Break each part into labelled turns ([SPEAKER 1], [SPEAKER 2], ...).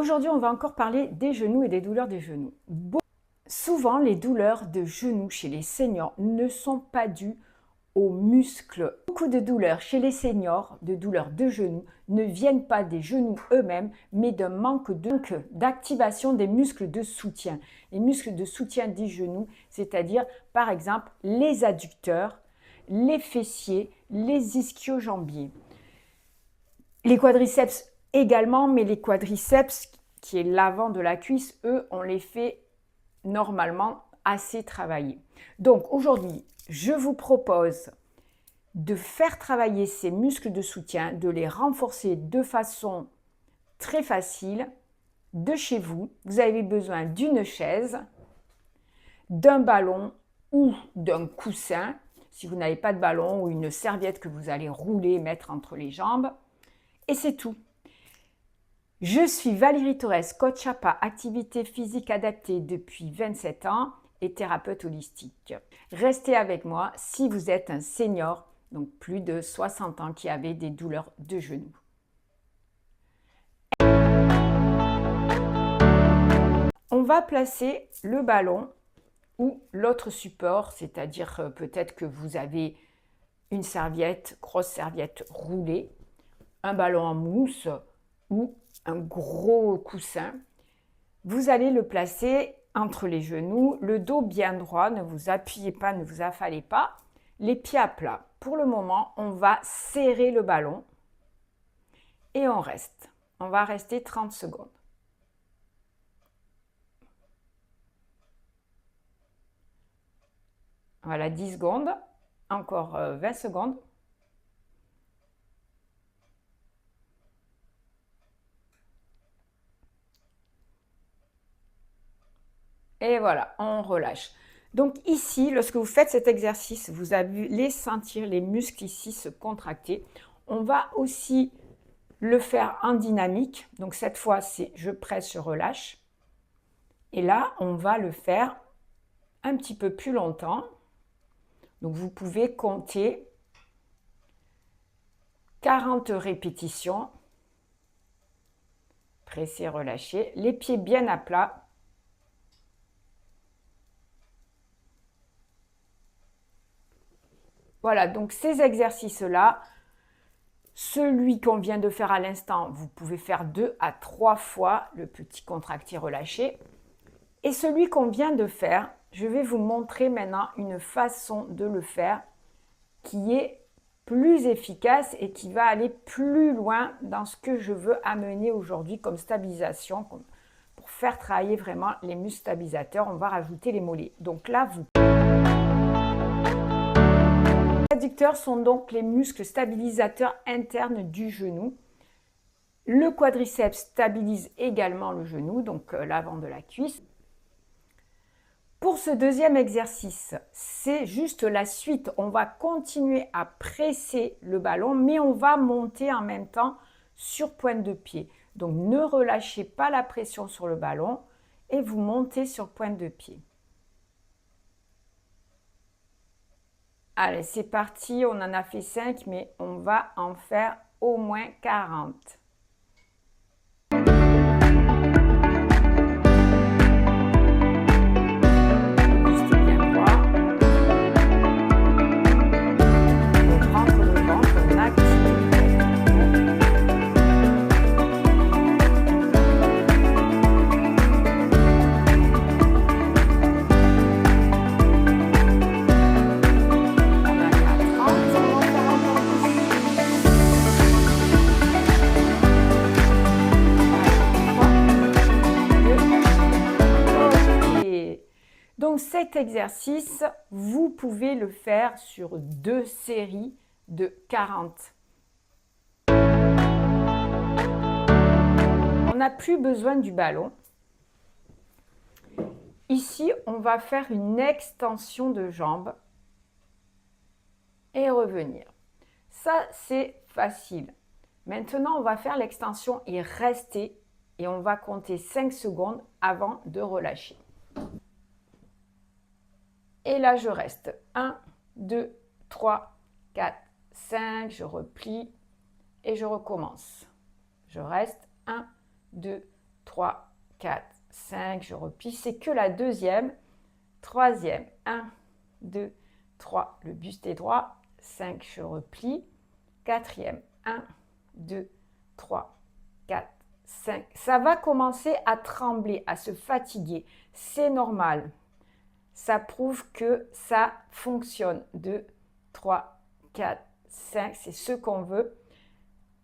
[SPEAKER 1] Aujourd'hui, on va encore parler des genoux et des douleurs des genoux. Souvent, les douleurs de genoux chez les seniors ne sont pas dues aux muscles. Beaucoup de douleurs chez les seniors, de douleurs de genoux, ne viennent pas des genoux eux-mêmes, mais d'un manque d'activation des muscles de soutien. Les muscles de soutien des genoux, c'est-à-dire par exemple les adducteurs, les fessiers, les ischio-jambiers. Les quadriceps également, mais les quadriceps, qui est l'avant de la cuisse, eux, on les fait normalement assez travailler. Donc aujourd'hui, je vous propose de faire travailler ces muscles de soutien, de les renforcer de façon très facile de chez vous. Vous avez besoin d'une chaise, d'un ballon ou d'un coussin, si vous n'avez pas de ballon, ou une serviette que vous allez rouler, mettre entre les jambes. Et c'est tout. Je suis Valérie Torres, coach APA, activité physique adaptée depuis 27 ans et thérapeute holistique. Restez avec moi si vous êtes un senior, donc plus de 60 ans, qui avait des douleurs de genoux. On va placer le ballon ou l'autre support, c'est-à-dire peut-être que vous avez une serviette, grosse serviette roulée, un ballon en mousse ou un gros coussin. Vous allez le placer entre les genoux, le dos bien droit, ne vous appuyez pas, ne vous affalez pas, les pieds à plat. Pour le moment, on va serrer le ballon et on reste. On va rester 30 secondes. Voilà, 10 secondes, encore 20 secondes. Et voilà, on relâche. Donc ici, lorsque vous faites cet exercice, vous allez sentir les muscles ici se contracter. On va aussi le faire en dynamique. Donc cette fois, c'est je presse, je relâche. Et là, on va le faire un petit peu plus longtemps. Donc vous pouvez compter 40 répétitions. Presser, relâcher. Les pieds bien à plat. Voilà, donc ces exercices-là, celui qu'on vient de faire à l'instant, vous pouvez faire 2 à 3 fois le petit contracté relâché. Et celui qu'on vient de faire, je vais vous montrer maintenant une façon de le faire qui est plus efficace et qui va aller plus loin dans ce que je veux amener aujourd'hui comme stabilisation, pour faire travailler vraiment les muscles stabilisateurs. On va rajouter les mollets. Donc là, les adducteurs sont donc les muscles stabilisateurs internes du genou. Le quadriceps stabilise également le genou, donc l'avant de la cuisse. Pour ce deuxième exercice, c'est juste la suite. On va continuer à presser le ballon, mais on va monter en même temps sur pointe de pied. Donc ne relâchez pas la pression sur le ballon et vous montez sur pointe de pied. Allez, c'est parti, on en a fait 5, mais on va en faire au moins 40. Donc cet exercice, vous pouvez le faire sur 2 séries de 40. On n'a plus besoin du ballon. Ici, on va faire une extension de jambes et revenir. Ça, c'est facile. Maintenant, on va faire l'extension et rester et on va compter 5 secondes avant de relâcher. Et là, je reste. 1, 2, 3, 4, 5. Je replie et je recommence. Je reste. 1, 2, 3, 4, 5, je replie. C'est que la deuxième. Troisième, 1, 2, 3, le buste est droit. 5, je replie. Quatrième, 1, 2, 3, 4, 5. Ça va commencer à trembler, à se fatiguer. C'est normal. Ça prouve que ça fonctionne. 2, 3, 4, 5. C'est ce qu'on veut.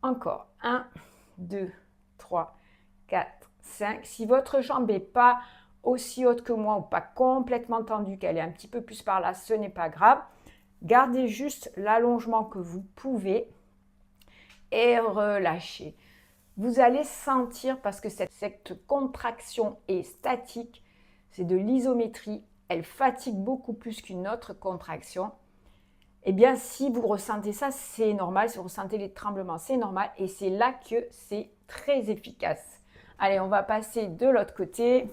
[SPEAKER 1] Encore. 1, 2, 3, 4, 5. Si votre jambe n'est pas aussi haute que moi ou pas complètement tendue, qu'elle est un petit peu plus par là, ce n'est pas grave. Gardez juste l'allongement que vous pouvez et relâchez. Vous allez sentir, parce que cette contraction est statique, c'est de l'isométrie, elle fatigue beaucoup plus qu'une autre contraction. Eh bien, si vous ressentez ça, c'est normal. Si vous ressentez les tremblements, c'est normal. Et c'est là que c'est très efficace. Allez, on va passer de l'autre côté.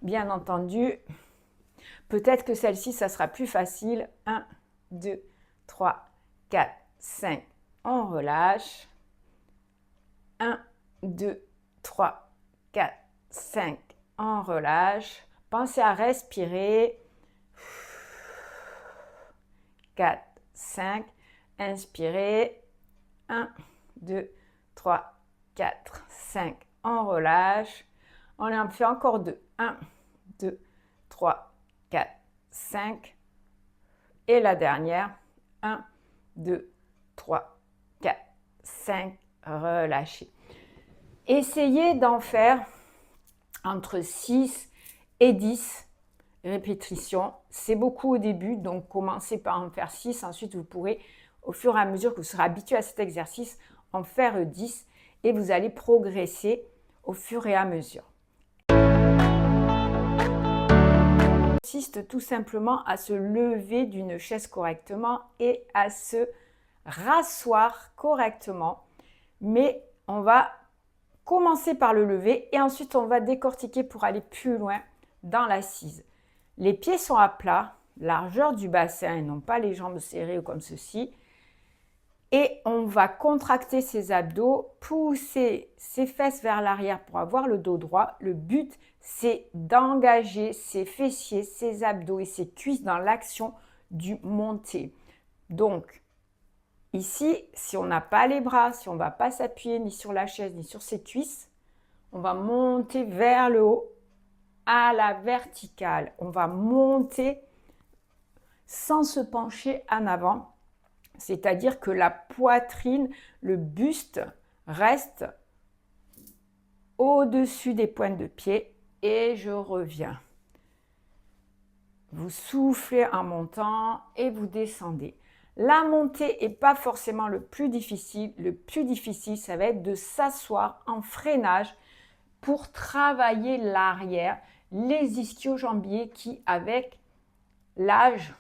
[SPEAKER 1] Bien entendu, peut-être que celle-ci, ça sera plus facile. 1, 2, 3, 4, 5. On relâche. 1, 2, 3, 4, 5. On relâche. Pensez à respirer. 4, 5. Inspirez. 1, 2, 3, 4, 5. On relâche. On en fait encore 2. 1, 2, 3, 4, 5. Et la dernière. 1, 2, 3, 4, 5. Relâchez. Essayez d'en faire entre 6 et 10 répétitions. C'est beaucoup au début, donc commencez par en faire 6. Ensuite, vous pourrez, au fur et à mesure que vous serez habitué à cet exercice, en faire 10 et vous allez progresser au fur et à mesure. Consiste tout simplement à se lever d'une chaise correctement et à se rasseoir correctement. Mais on va commencer par le lever et ensuite on va décortiquer pour aller plus loin dans l'assise. Les pieds sont à plat, largeur du bassin et non pas les jambes serrées ou comme ceci. Et on va contracter ses abdos, pousser ses fesses vers l'arrière pour avoir le dos droit. Le but, c'est d'engager ses fessiers, ses abdos et ses cuisses dans l'action du monter. Donc, ici, si on n'a pas les bras, si on ne va pas s'appuyer ni sur la chaise ni sur ses cuisses, on va monter vers le haut à la verticale. On va monter sans se pencher en avant. C'est-à-dire que la poitrine, le buste reste au-dessus des pointes de pied et je reviens. Vous soufflez en montant et vous descendez. La montée n'est pas forcément le plus difficile. Le plus difficile, ça va être de s'asseoir en freinage pour travailler l'arrière, les ischio-jambiers qui, avec l'âge,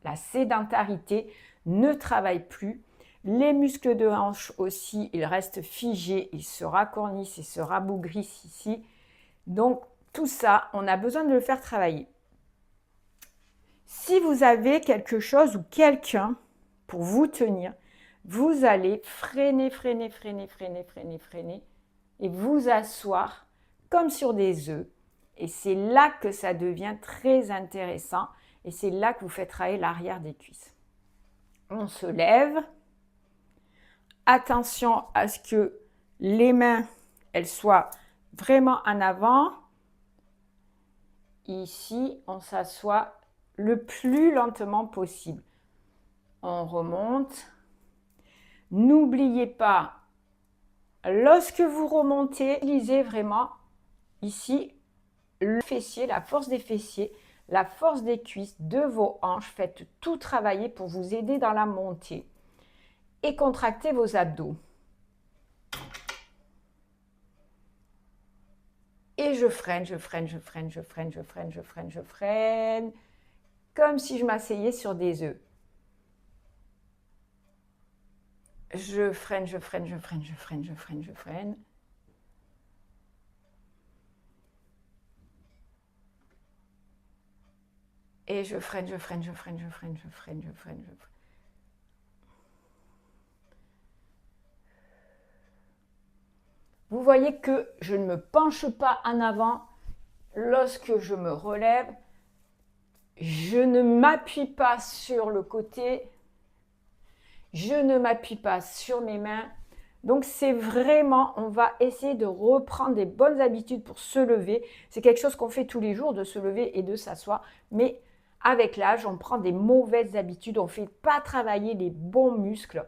[SPEAKER 1] la sédentarité, ne travaillent plus. Les muscles de hanche aussi, ils restent figés, ils se racornissent, ils se rabougrissent ici. Donc, tout ça, on a besoin de le faire travailler. Si vous avez quelque chose ou quelqu'un pour vous tenir, vous allez freiner, freiner, freiner, freiner, freiner, freiner et vous asseoir comme sur des œufs. Et c'est là que ça devient très intéressant et c'est là que vous faites travailler l'arrière des cuisses. On se lève. Attention à ce que les mains, elles soient vraiment en avant. Ici, on s'assoit le plus lentement possible. On remonte. N'oubliez pas, lorsque vous remontez, utilisez vraiment ici le fessier, la force des fessiers, la force des cuisses, de vos hanches. Faites tout travailler pour vous aider dans la montée. Et contractez vos abdos. Et je freine, je freine, je freine, je freine, je freine, je freine, je freine. Comme si je m'asseyais sur des œufs. Je freine, je freine, je freine, je freine, je freine, je freine. Et je freine, je freine, je freine, je freine, je freine, je freine, je freine. Vous voyez que je ne me penche pas en avant lorsque je me relève. Je ne m'appuie pas sur le côté. Je ne m'appuie pas sur mes mains. Donc, c'est vraiment, on va essayer de reprendre des bonnes habitudes pour se lever. C'est quelque chose qu'on fait tous les jours, de se lever et de s'asseoir. Mais avec l'âge, on prend des mauvaises habitudes. On ne fait pas travailler les bons muscles.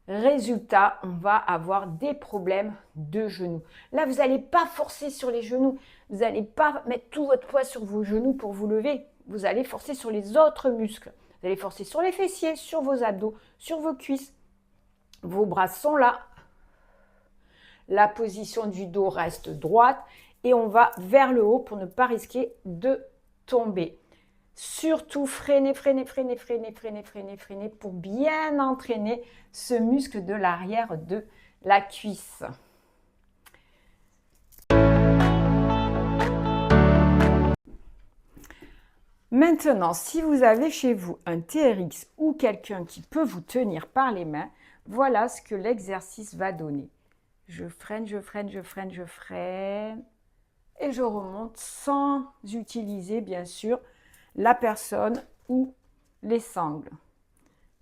[SPEAKER 1] Résultat, on va avoir des problèmes de genoux. Là, vous n'allez pas forcer sur les genoux. Vous n'allez pas mettre tout votre poids sur vos genoux pour vous lever. Vous allez forcer sur les autres muscles. Vous allez forcer sur les fessiers, sur vos abdos, sur vos cuisses. Vos bras sont là. La position du dos reste droite et on va vers le haut pour ne pas risquer de tomber. Surtout, freinez, freinez, freinez, freinez, freinez, freinez, freinez pour bien entraîner ce muscle de l'arrière de la cuisse. Maintenant, si vous avez chez vous un TRX ou quelqu'un qui peut vous tenir par les mains, voilà ce que l'exercice va donner. Je freine, je freine, je freine, je freine et je remonte sans utiliser bien sûr la personne ou les sangles.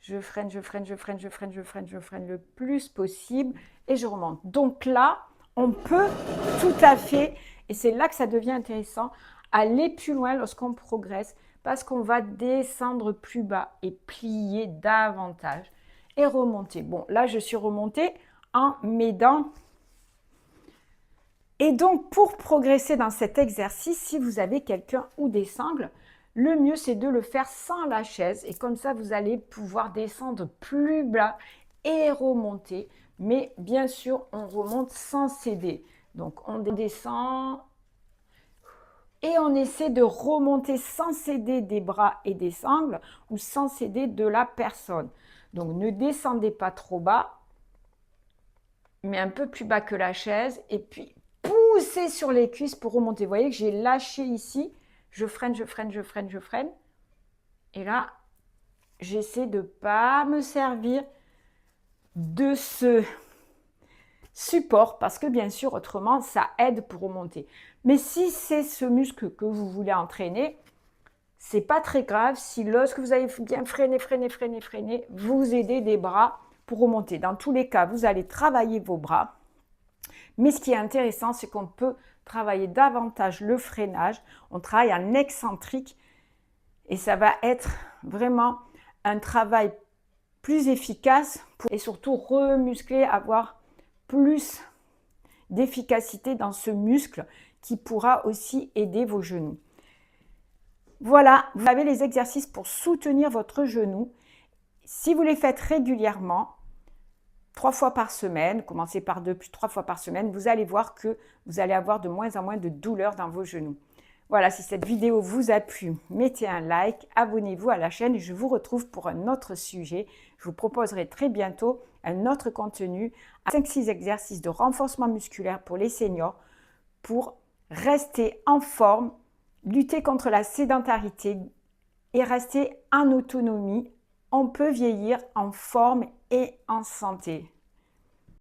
[SPEAKER 1] Je freine, je freine, je freine, je freine, je freine, je freine le plus possible et je remonte. Donc là, on peut tout à fait, et c'est là que ça devient intéressant, aller plus loin lorsqu'on progresse parce qu'on va descendre plus bas et plier davantage et remonter. Bon, là, je suis remontée en m'aidant. Et donc, pour progresser dans cet exercice, si vous avez quelqu'un ou des sangles, le mieux, c'est de le faire sans la chaise. Et comme ça, vous allez pouvoir descendre plus bas et remonter. Mais bien sûr, on remonte sans céder. Donc, on descend et on essaie de remonter sans céder des bras et des sangles ou sans céder de la personne. Donc, ne descendez pas trop bas, mais un peu plus bas que la chaise. Et puis, poussez sur les cuisses pour remonter. Vous voyez que j'ai lâché ici. Je freine, je freine, je freine, je freine. Et là, j'essaie de ne pas me servir de ce support parce que bien sûr, autrement, ça aide pour remonter. Mais si c'est ce muscle que vous voulez entraîner, c'est pas très grave si lorsque vous avez bien freiné, freiné, freiné, freiné, vous aidez des bras pour remonter. Dans tous les cas, vous allez travailler vos bras. Mais ce qui est intéressant, c'est qu'on peut travailler davantage le freinage. On travaille en excentrique et ça va être vraiment un travail plus efficace et surtout remuscler, avoir plus d'efficacité dans ce muscle qui pourra aussi aider vos genoux. Voilà, vous avez les exercices pour soutenir votre genou. Si vous les faites régulièrement, 3 fois par semaine, commencez par 2 puis 3 fois par semaine, vous allez voir que vous allez avoir de moins en moins de douleurs dans vos genoux. Voilà, si cette vidéo vous a plu, mettez un like, abonnez-vous à la chaîne et je vous retrouve pour un autre sujet. Je vous proposerai très bientôt un autre contenu, 5-6 exercices de renforcement musculaire pour les seniors pour rester en forme, lutter contre la sédentarité et rester en autonomie. On peut vieillir en forme et en santé.